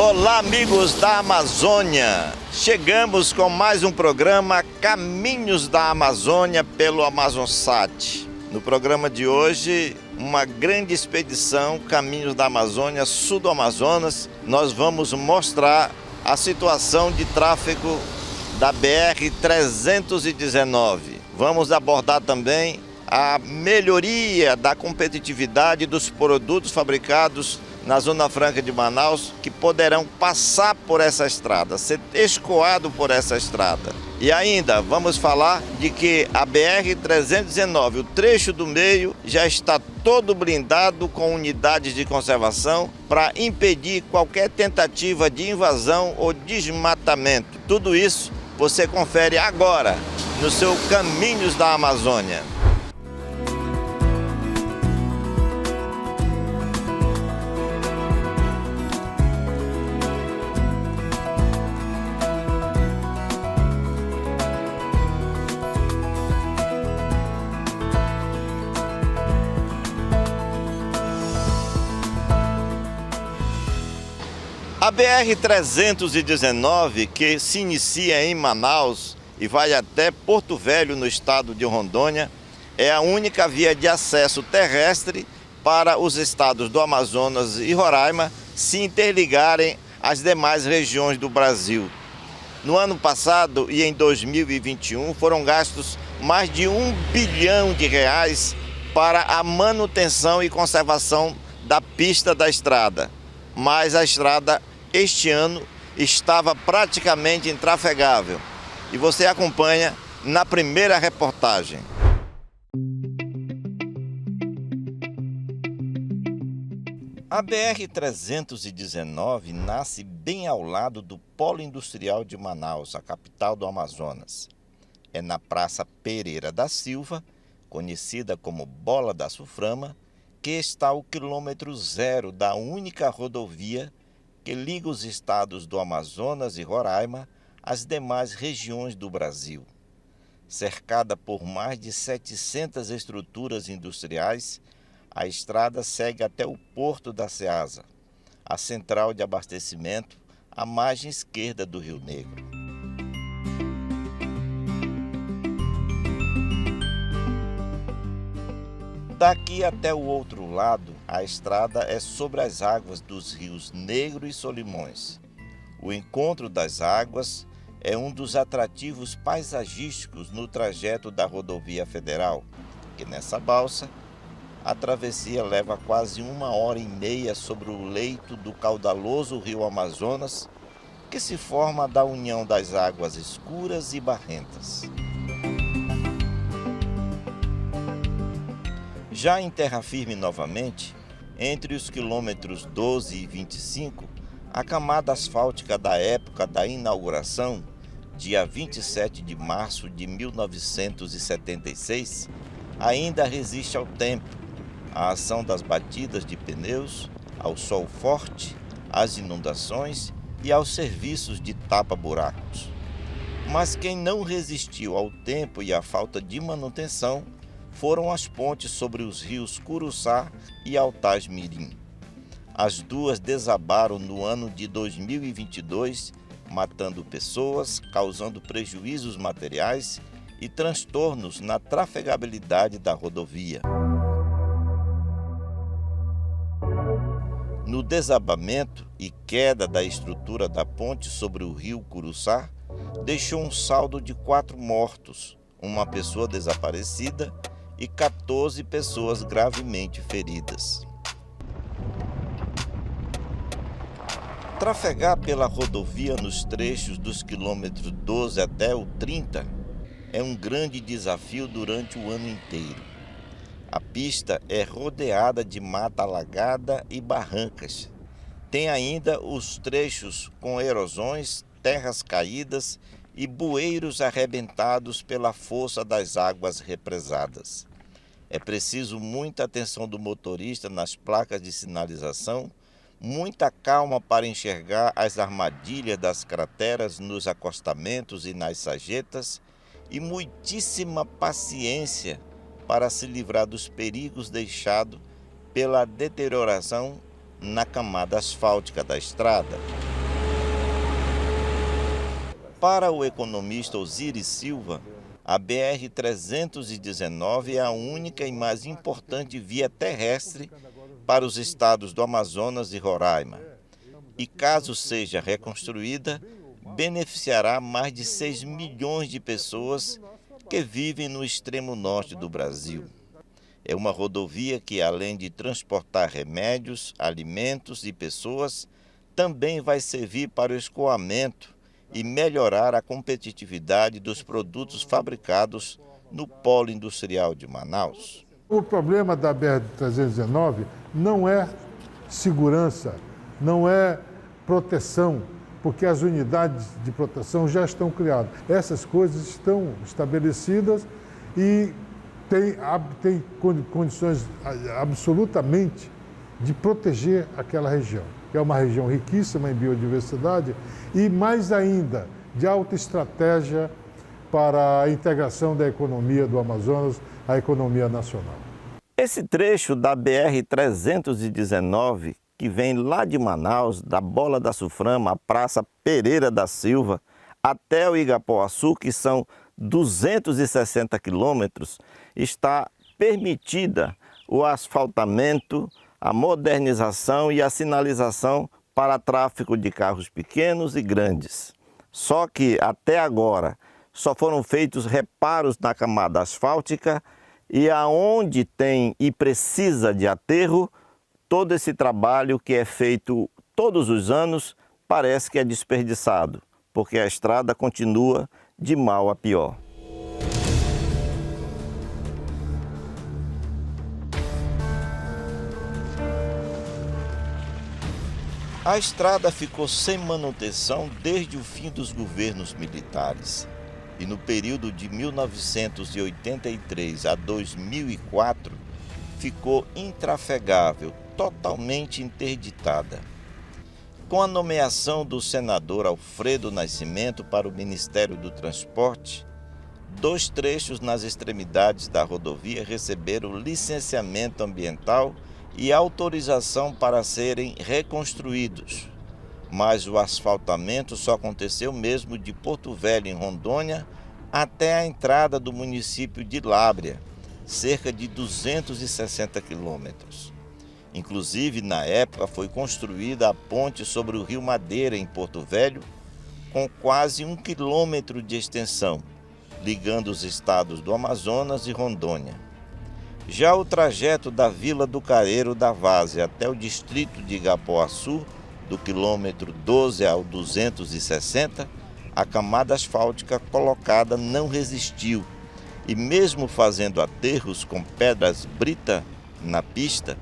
Olá, amigos da Amazônia! Chegamos com mais um programa Caminhos da Amazônia pelo Amazonsat. No programa de hoje, uma grande expedição Caminhos da Amazônia, sul do Amazonas. Nós vamos mostrar a situação de tráfego da BR-319. Vamos abordar também a melhoria da competitividade dos produtos fabricados na Zona Franca de Manaus, que poderão passar por essa estrada, ser escoado por essa estrada. E ainda vamos falar de que a BR-319, o trecho do meio, já está todo blindado com unidades de conservação para impedir qualquer tentativa de invasão ou desmatamento. Tudo isso você confere agora no seu Caminhos da Amazônia. A BR-319, que se inicia em Manaus e vai até Porto Velho, no estado de Rondônia, é a única via de acesso terrestre para os estados do Amazonas e Roraima se interligarem às demais regiões do Brasil. No ano passado e em 2021 foram gastos mais de R$ 1 bilhão para a manutenção e conservação da pista da estrada, mas a estrada este ano estava praticamente intrafegável. E você acompanha na primeira reportagem. A BR-319 nasce bem ao lado do Polo Industrial de Manaus, a capital do Amazonas. É na Praça Pereira da Silva, conhecida como Bola da Suframa, que está o quilômetro zero da única rodovia que liga os estados do Amazonas e Roraima às demais regiões do Brasil. Cercada por mais de 700 estruturas industriais, a estrada segue até o Porto da Ceasa, a central de abastecimento à margem esquerda do Rio Negro. Daqui até o outro lado, a estrada é sobre as águas dos rios Negro e Solimões. O encontro das águas é um dos atrativos paisagísticos no trajeto da rodovia federal, que nessa balsa, a travessia leva quase 1h30 sobre o leito do caudaloso rio Amazonas, que se forma da união das águas escuras e barrentas. Já em terra firme novamente, entre os quilômetros 12 e 25, a camada asfáltica da época da inauguração, dia 27 de março de 1976, ainda resiste ao tempo, à ação das batidas de pneus, ao sol forte, às inundações e aos serviços de tapa-buracos. Mas quem não resistiu ao tempo e à falta de manutenção foram as pontes sobre os rios Curuçá e Altaz Mirim. As duas desabaram no ano de 2022, matando pessoas, causando prejuízos materiais e transtornos na trafegabilidade da rodovia. No desabamento e queda da estrutura da ponte sobre o rio Curuçá, deixou um saldo de 4 mortos, uma pessoa desaparecida e 14 pessoas gravemente feridas. Trafegar pela rodovia nos trechos dos quilômetros 12 até o 30 é um grande desafio durante o ano inteiro. A pista é rodeada de mata alagada e barrancas. Tem ainda os trechos com erosões, terras caídas e bueiros arrebentados pela força das águas represadas. É preciso muita atenção do motorista nas placas de sinalização, muita calma para enxergar as armadilhas das crateras nos acostamentos e nas sarjetas e muitíssima paciência para se livrar dos perigos deixados pela deterioração na camada asfáltica da estrada. Para o economista Osiris Silva, a BR-319 é a única e mais importante via terrestre para os estados do Amazonas e Roraima. E caso seja reconstruída, beneficiará mais de 6 milhões de pessoas que vivem no extremo norte do Brasil. É uma rodovia que, além de transportar remédios, alimentos e pessoas, também vai servir para o escoamento e melhorar a competitividade dos produtos fabricados no polo industrial de Manaus. O problema da BR-319 não é segurança, não é proteção, porque as unidades de proteção já estão criadas. Essas coisas estão estabelecidas e tem condições absolutamente de proteger aquela região, que é uma região riquíssima em biodiversidade e, mais ainda, de alta estratégia para a integração da economia do Amazonas à economia nacional. Esse trecho da BR-319, que vem lá de Manaus, da Bola da Suframa, a Praça Pereira da Silva, até o Igapoaçu, que são 260 quilômetros, está permitida o asfaltamento, a modernização e a sinalização para tráfego de carros pequenos e grandes. Só que até agora só foram feitos reparos na camada asfáltica e aonde tem e precisa de aterro, todo esse trabalho que é feito todos os anos parece que é desperdiçado, porque a estrada continua de mal a pior. A estrada ficou sem manutenção desde o fim dos governos militares. E no período de 1983 a 2004, ficou intrafegável, totalmente interditada. Com a nomeação do senador Alfredo Nascimento para o Ministério do Transporte, 2 trechos nas extremidades da rodovia receberam licenciamento ambiental e autorização para serem reconstruídos. Mas o asfaltamento só aconteceu mesmo de Porto Velho, em Rondônia, até a entrada do município de Lábrea, cerca de 260 quilômetros. Inclusive, na época, foi construída a ponte sobre o Rio Madeira, em Porto Velho, com quase 1 quilômetro de extensão, ligando os estados do Amazonas e Rondônia. Já o trajeto da Vila do Careiro da Várzea até o distrito de Igapoaçu, do quilômetro 12 ao 260, a camada asfáltica colocada não resistiu e, mesmo fazendo aterros com pedras brita na pista,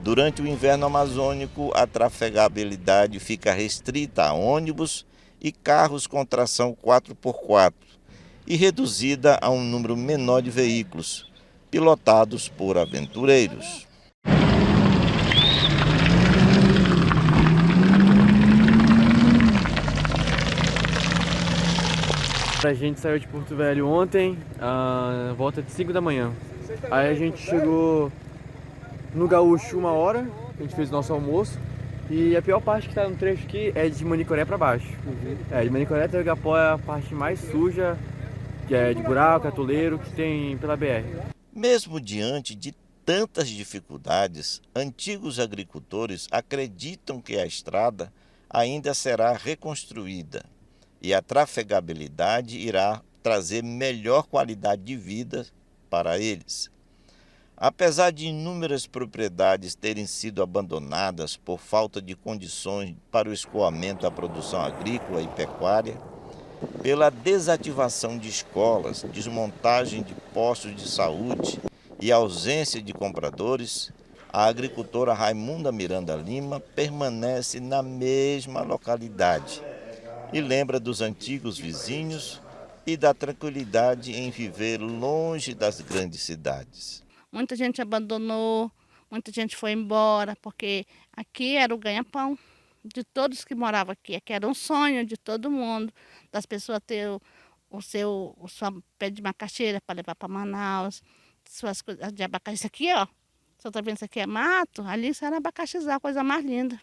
durante o inverno amazônico a trafegabilidade fica restrita a ônibus e carros com tração 4x4 e reduzida a um número menor de veículos, pilotados por aventureiros. A gente saiu de Porto Velho ontem, volta de 5 da manhã. Aí a gente chegou no Gaúcho 1h, a gente fez o nosso almoço. E a pior parte que tá no trecho aqui é de Manicoré para baixo. De Manicoré até o Igapó é a parte mais suja, que é de buraco, atoleiro, que tem pela BR. Mesmo diante de tantas dificuldades, antigos agricultores acreditam que a estrada ainda será reconstruída e a trafegabilidade irá trazer melhor qualidade de vida para eles. Apesar de inúmeras propriedades terem sido abandonadas por falta de condições para o escoamento da produção agrícola e pecuária, pela desativação de escolas, desmontagem de postos de saúde e ausência de compradores, a agricultora Raimunda Miranda Lima permanece na mesma localidade e lembra dos antigos vizinhos e da tranquilidade em viver longe das grandes cidades. Muita gente abandonou, muita gente foi embora, porque aqui era o ganha-pão de todos que moravam aqui. Aqui era um sonho de todo mundo, das pessoas ter o seu pé de macaxeira para levar para Manaus, suas coisas de abacaxi. Isso aqui, ó, você está vendo, isso aqui é mato, ali isso era abacaxizar, coisa mais linda.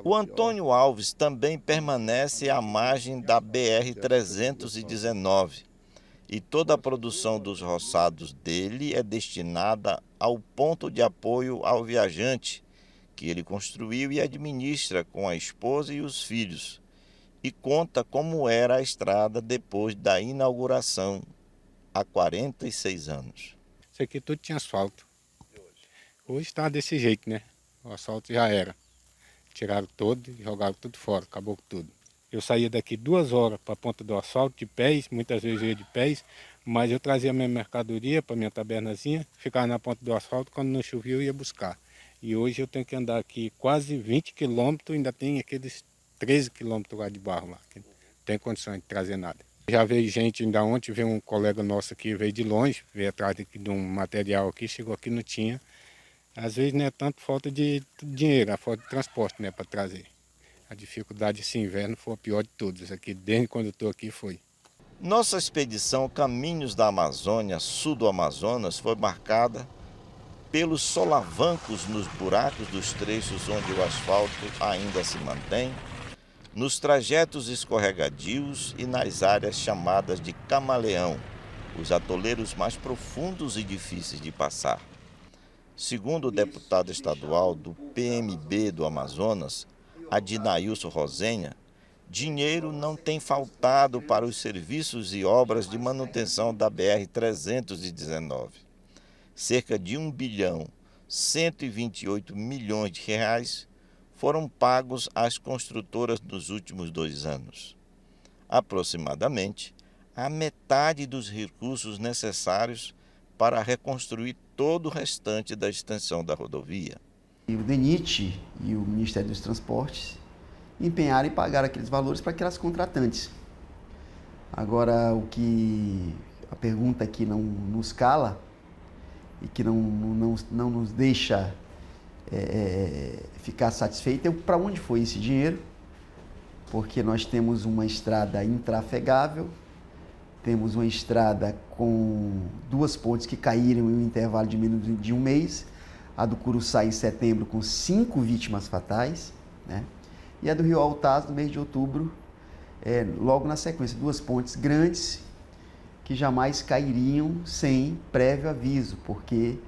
O Antônio Alves também permanece à margem da BR-319 e toda a produção dos roçados dele é destinada ao ponto de apoio ao viajante, que ele construiu e administra com a esposa e os filhos, e conta como era a estrada depois da inauguração há 46 anos. Isso aqui tudo tinha asfalto. Hoje está desse jeito, né? O asfalto já era. Tiraram todo e jogaram tudo fora, acabou com tudo. Eu saía daqui 2 horas para a ponta do asfalto de pés, muitas vezes eu ia de pés, mas eu trazia minha mercadoria para minha tabernazinha, ficava na ponta do asfalto, quando não chovia eu ia buscar. E hoje eu tenho que andar aqui quase 20 quilômetros, ainda tem aqueles 13 quilômetros lá de barro lá, que não tem condições de trazer nada. Já veio gente, ainda ontem veio um colega nosso aqui, veio de longe, veio atrás de um material aqui, chegou aqui não tinha. Às vezes não é tanto falta de dinheiro, é falta de transporte, né, para trazer. A dificuldade esse inverno foi a pior de todas, aqui desde quando eu estou aqui foi. Nossa expedição Caminhos da Amazônia, sul do Amazonas, foi marcada pelos solavancos nos buracos dos trechos onde o asfalto ainda se mantém, nos trajetos escorregadios e nas áreas chamadas de camaleão, os atoleiros mais profundos e difíceis de passar. Segundo o deputado estadual do PMB do Amazonas, Adinailson Rosenha, dinheiro não tem faltado para os serviços e obras de manutenção da BR-319. Cerca de 1,128 bilhão de reais foram pagos às construtoras nos últimos 2 anos. Aproximadamente a metade dos recursos necessários para reconstruir todo o restante da extensão da rodovia. E o DENIT e o Ministério dos Transportes empenharam em pagar aqueles valores para aquelas contratantes. Agora, a pergunta que não nos cala e que não nos deixa ficar satisfeito é para onde foi esse dinheiro, porque nós temos uma estrada intrafegável, temos uma estrada com 2 pontes que caíram em um intervalo de menos de 1 mês, a do Curuçá em setembro com 5 vítimas fatais, né? E a do Rio Altaz no mês de outubro, logo na sequência, 2 pontes grandes que jamais cairiam sem prévio aviso, porque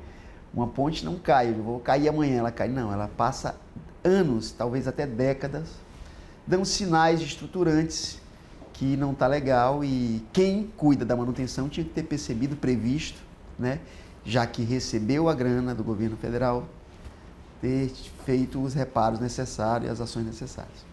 uma ponte não cai, eu vou cair amanhã, ela cai, não, ela passa anos, talvez até décadas, dão sinais estruturantes que não está legal e quem cuida da manutenção tinha que ter percebido, previsto, né, já que recebeu a grana do governo federal, ter feito os reparos necessários e as ações necessárias.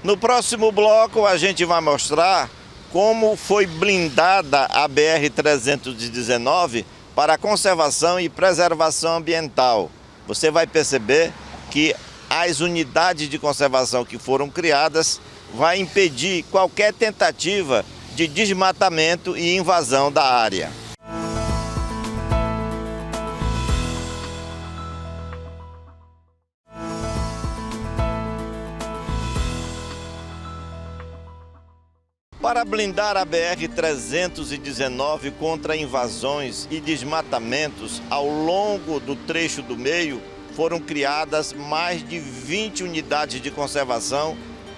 No próximo bloco a gente vai mostrar como foi blindada a BR-319 para a conservação e preservação ambiental. Você vai perceber que as unidades de conservação que foram criadas vai impedir qualquer tentativa de desmatamento e invasão da área. Para blindar a BR-319 contra invasões e desmatamentos ao longo do trecho do meio, foram criadas mais de 20 unidades de conservação,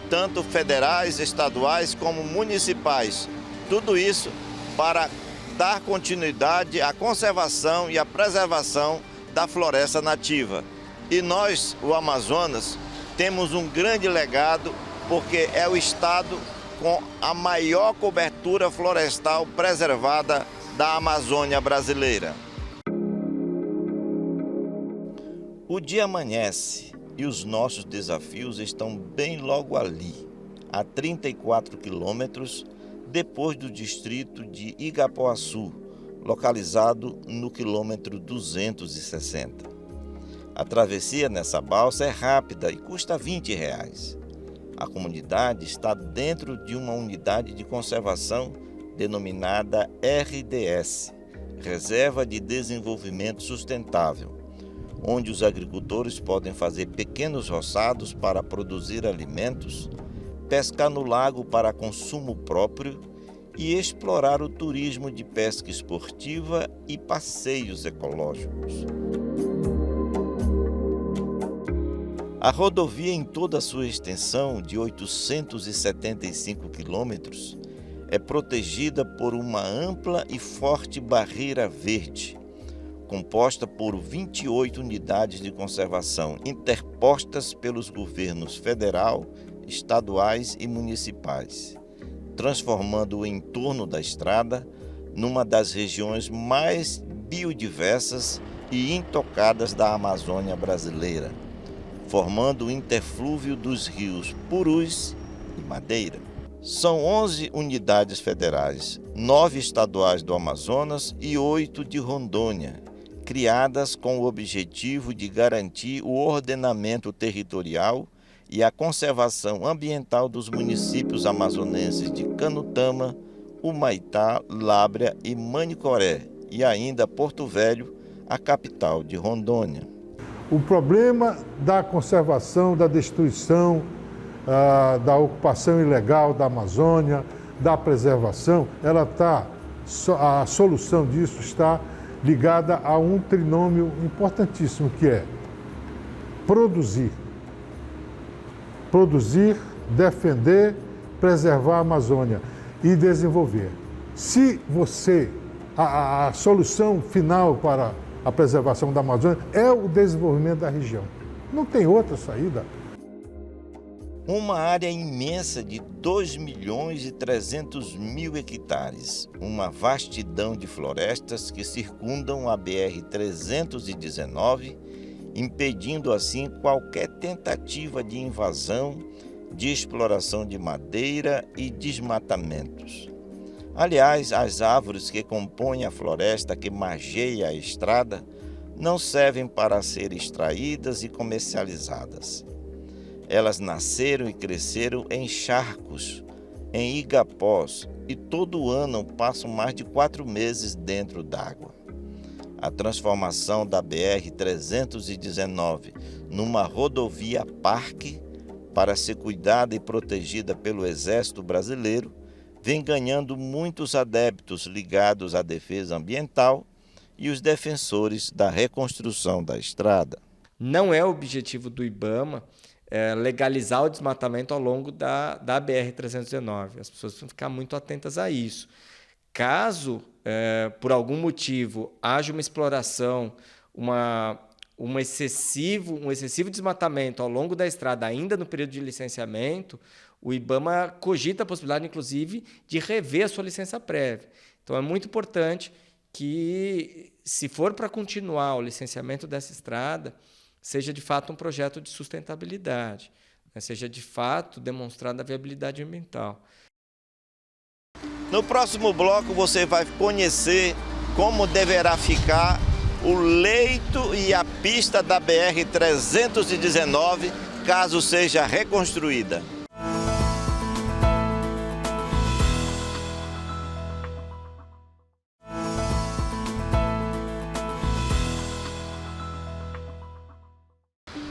tanto federais, estaduais como municipais. Tudo isso para dar continuidade à conservação e à preservação da floresta nativa. E nós, o Amazonas, temos um grande legado porque é o estado com a maior cobertura florestal preservada da Amazônia brasileira. O dia amanhece e os nossos desafios estão bem logo ali, a 34 quilômetros depois do distrito de Igapoaçu, localizado no quilômetro 260. A travessia nessa balsa é rápida e custa R$20. A comunidade está dentro de uma unidade de conservação denominada RDS, Reserva de Desenvolvimento Sustentável, onde os agricultores podem fazer pequenos roçados para produzir alimentos, pescar no lago para consumo próprio e explorar o turismo de pesca esportiva e passeios ecológicos. A rodovia, em toda a sua extensão de 875 quilômetros, é protegida por uma ampla e forte barreira verde, composta por 28 unidades de conservação interpostas pelos governos federal, estaduais e municipais, transformando o entorno da estrada numa das regiões mais biodiversas e intocadas da Amazônia brasileira, formando o interflúvio dos rios Purus e Madeira. São 11 unidades federais, 9 estaduais do Amazonas e 8 de Rondônia, criadas com o objetivo de garantir o ordenamento territorial e a conservação ambiental dos municípios amazonenses de Canutama, Humaitá, Lábrea e Manicoré, e ainda Porto Velho, a capital de Rondônia. O problema da conservação, da destruição, da ocupação ilegal da Amazônia, da preservação, a solução disso está ligada a um trinômio importantíssimo, que é produzir. Produzir, defender, preservar a Amazônia e desenvolver. Se a solução final para a preservação da Amazônia é o desenvolvimento da região. Não tem outra saída. Uma área imensa de 2.300.000 hectares, uma vastidão de florestas que circundam a BR-319, impedindo assim qualquer tentativa de invasão, de exploração de madeira e desmatamentos. Aliás, as árvores que compõem a floresta que margeia a estrada não servem para ser extraídas e comercializadas. Elas nasceram e cresceram em charcos, em igapós, e todo ano passam mais de 4 meses dentro d'água. A transformação da BR-319 numa rodovia parque, para ser cuidada e protegida pelo Exército Brasileiro, vem ganhando muitos adeptos ligados à defesa ambiental e os defensores da reconstrução da estrada. Não é o objetivo do IBAMA legalizar o desmatamento ao longo da BR-319. As pessoas precisam ficar muito atentas a isso. Caso, por algum motivo, haja uma exploração, um excessivo desmatamento ao longo da estrada, ainda no período de licenciamento, o IBAMA cogita a possibilidade, inclusive, de rever a sua licença prévia. Então, é muito importante que, se for para continuar o licenciamento dessa estrada, seja de fato um projeto de sustentabilidade, né? Seja de fato demonstrada a viabilidade ambiental. No próximo bloco você vai conhecer como deverá ficar o leito e a pista da BR-319, caso seja reconstruída.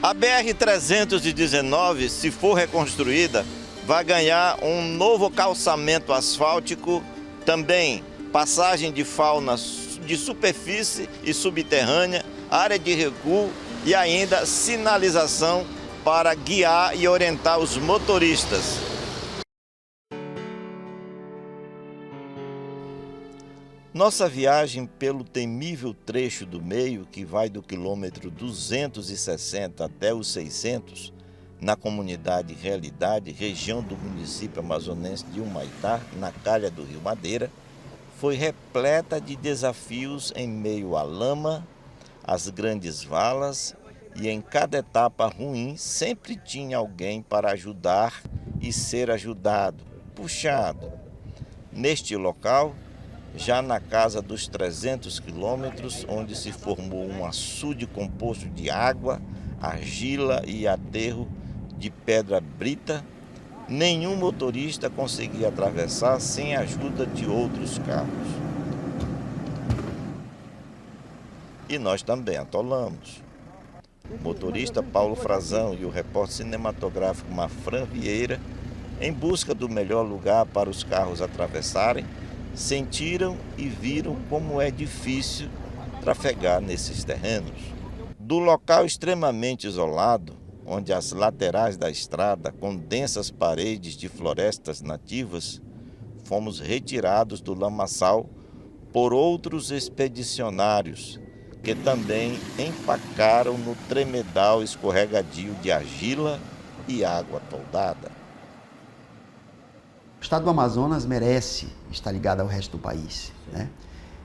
A BR-319, se for reconstruída, vai ganhar um novo calçamento asfáltico, também passagem de fauna de superfície e subterrânea, área de recuo e ainda sinalização para guiar e orientar os motoristas. Nossa viagem pelo temível trecho do meio, que vai do quilômetro 260 até os 600, na comunidade Realidade, região do município amazonense de Humaitá, na calha do Rio Madeira, foi repleta de desafios em meio à lama, às grandes valas, e em cada etapa ruim sempre tinha alguém para ajudar e ser ajudado, puxado. Neste local, já na casa dos 300 quilômetros, onde se formou um açude composto de água, argila e aterro de pedra brita, nenhum motorista conseguia atravessar sem a ajuda de outros carros. E nós também atolamos. O motorista Paulo Frazão e o repórter cinematográfico Mafran Vieira, em busca do melhor lugar para os carros atravessarem, sentiram e viram como é difícil trafegar nesses terrenos. Do local extremamente isolado, onde as laterais da estrada, com densas paredes de florestas nativas, fomos retirados do lamaçal por outros expedicionários que também empacaram no tremedal escorregadio de argila e água toldada. O estado do Amazonas merece estar ligado ao resto do país, né?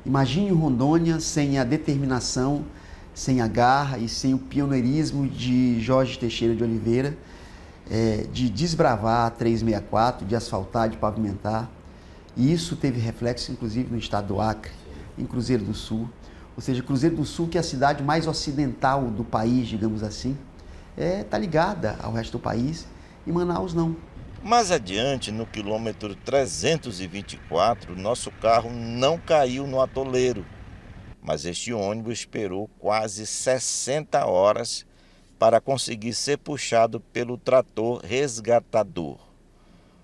Imagine Rondônia sem a determinação, sem a garra e sem o pioneirismo de Jorge Teixeira de Oliveira, de desbravar a 364, de asfaltar, de pavimentar. E isso teve reflexo, inclusive, no estado do Acre, em Cruzeiro do Sul. Ou seja, Cruzeiro do Sul, que é a cidade mais ocidental do país, digamos assim, está ligada ao resto do país, e Manaus não. Mais adiante, no quilômetro 324, nosso carro não caiu no atoleiro, mas este ônibus esperou quase 60 horas para conseguir ser puxado pelo trator resgatador.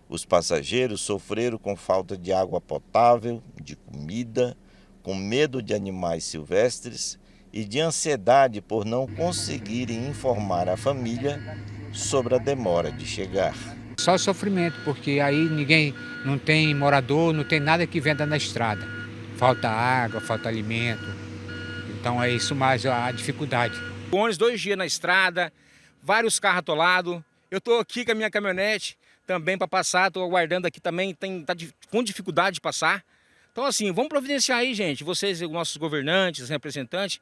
Os passageiros sofreram com falta de água potável, de comida, com medo de animais silvestres e de ansiedade por não conseguirem informar a família sobre a demora de chegar. Só sofrimento, porque aí ninguém, não tem morador, não tem nada que venda na estrada. Falta água, falta alimento. Então é isso mais a dificuldade. Ônibus 2 dias na estrada, vários carros atolados. Eu estou aqui com a minha caminhonete também para passar, estou aguardando aqui também, tá com dificuldade de passar. Então assim, vamos providenciar aí, gente, vocês, os nossos governantes, representantes,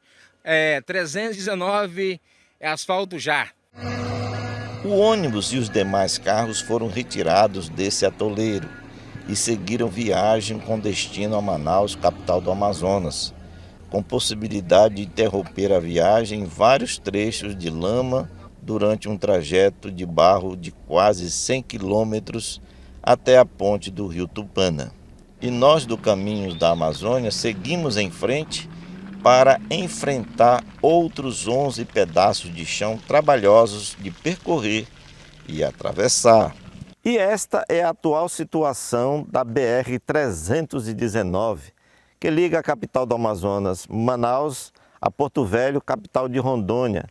319 asfalto já. O ônibus e os demais carros foram retirados desse atoleiro e seguiram viagem com destino a Manaus, capital do Amazonas, com possibilidade de interromper a viagem em vários trechos de lama durante um trajeto de barro de quase 100 quilômetros até a ponte do Rio Tupana. E nós do Caminhos da Amazônia seguimos em frente para enfrentar outros 11 pedaços de chão trabalhosos de percorrer e atravessar. E esta é a atual situação da BR-319, que liga a capital do Amazonas, Manaus, a Porto Velho, capital de Rondônia.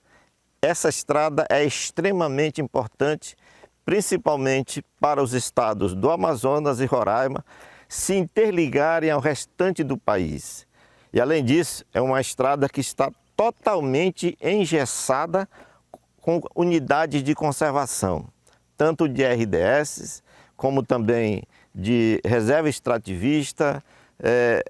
Essa estrada é extremamente importante, principalmente para os estados do Amazonas e Roraima se interligarem ao restante do país. E além disso, é uma estrada que está totalmente engessada com unidades de conservação, tanto de RDS, como também de reserva extrativista,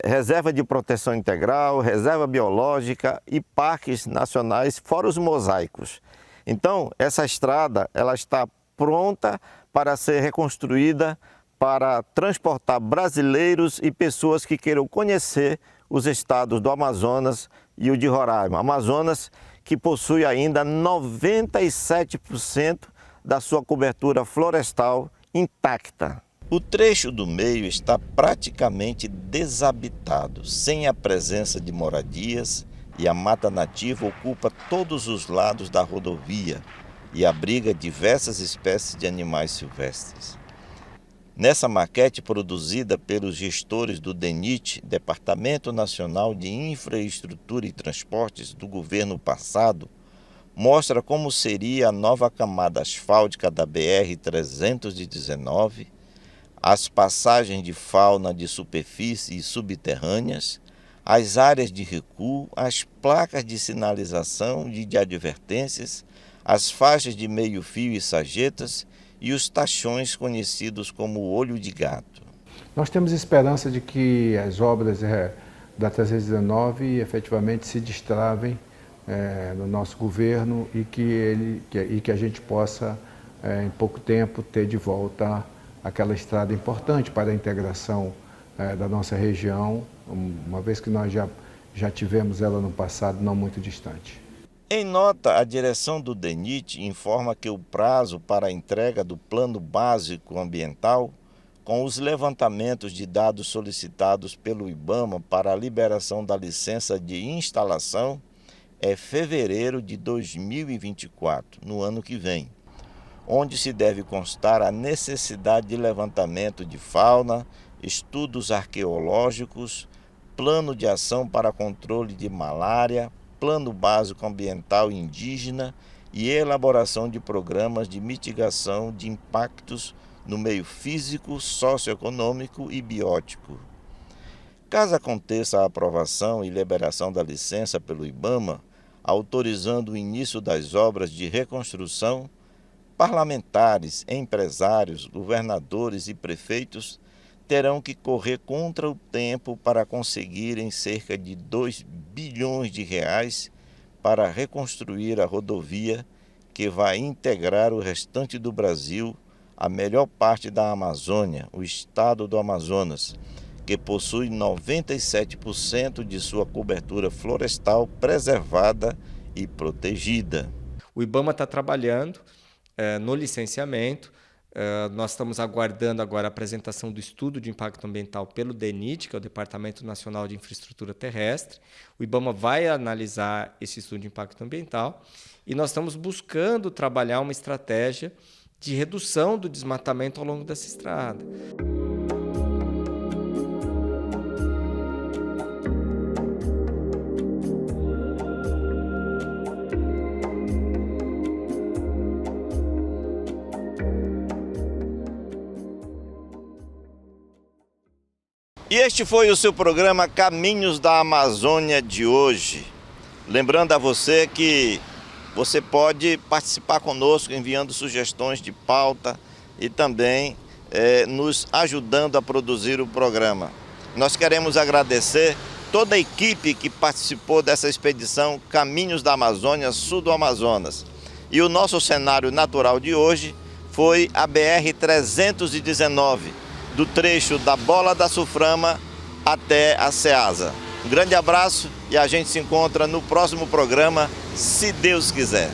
reserva de proteção integral, reserva biológica e parques nacionais, fora os mosaicos. Então, essa estrada ela está pronta para ser reconstruída para transportar brasileiros e pessoas que queiram conhecer os estados do Amazonas e o de Roraima. Amazonas que possui ainda 97% da sua cobertura florestal intacta. O trecho do meio está praticamente desabitado, sem a presença de moradias, e a mata nativa ocupa todos os lados da rodovia e abriga diversas espécies de animais silvestres. Nessa maquete produzida pelos gestores do DENIT, Departamento Nacional de Infraestrutura e Transportes do governo passado, mostra como seria a nova camada asfáltica da BR-319, as passagens de fauna de superfície e subterrâneas, as áreas de recuo, as placas de sinalização e de advertências, as faixas de meio-fio e sarjetas e os tachões conhecidos como olho de gato. Nós temos esperança de que as obras da 319 efetivamente se destravem no nosso governo e que a gente possa, em pouco tempo, ter de volta aquela estrada importante para a integração da nossa região, uma vez que nós já tivemos ela no passado não muito distante. Em nota, a direção do DENIT informa que o prazo para a entrega do Plano Básico Ambiental, com os levantamentos de dados solicitados pelo IBAMA para a liberação da licença de instalação, é fevereiro de 2024, no ano que vem, onde se deve constar a necessidade de levantamento de fauna, estudos arqueológicos, plano de ação para controle de malária, Plano Básico Ambiental Indígena e elaboração de programas de mitigação de impactos no meio físico, socioeconômico e biótico. Caso aconteça a aprovação e liberação da licença pelo IBAMA, autorizando o início das obras de reconstrução, parlamentares, empresários, governadores e prefeitos terão que correr contra o tempo para conseguirem cerca de 2 bilhões de reais para reconstruir a rodovia que vai integrar o restante do Brasil, a melhor parte da Amazônia, o estado do Amazonas, que possui 97% de sua cobertura florestal preservada e protegida. O IBAMA está trabalhando no licenciamento. Nós estamos aguardando agora a apresentação do estudo de impacto ambiental pelo DENIT, que é o Departamento Nacional de Infraestrutura Terrestre. O IBAMA vai analisar esse estudo de impacto ambiental e nós estamos buscando trabalhar uma estratégia de redução do desmatamento ao longo dessa estrada. E este foi o seu programa Caminhos da Amazônia de hoje. Lembrando a você que você pode participar conosco enviando sugestões de pauta e também nos ajudando a produzir o programa. Nós queremos agradecer toda a equipe que participou dessa expedição Caminhos da Amazônia, sul do Amazonas. E o nosso cenário natural de hoje foi a BR-319, do trecho da Bola da Suframa até a Ceasa. Um grande abraço e a gente se encontra no próximo programa, se Deus quiser.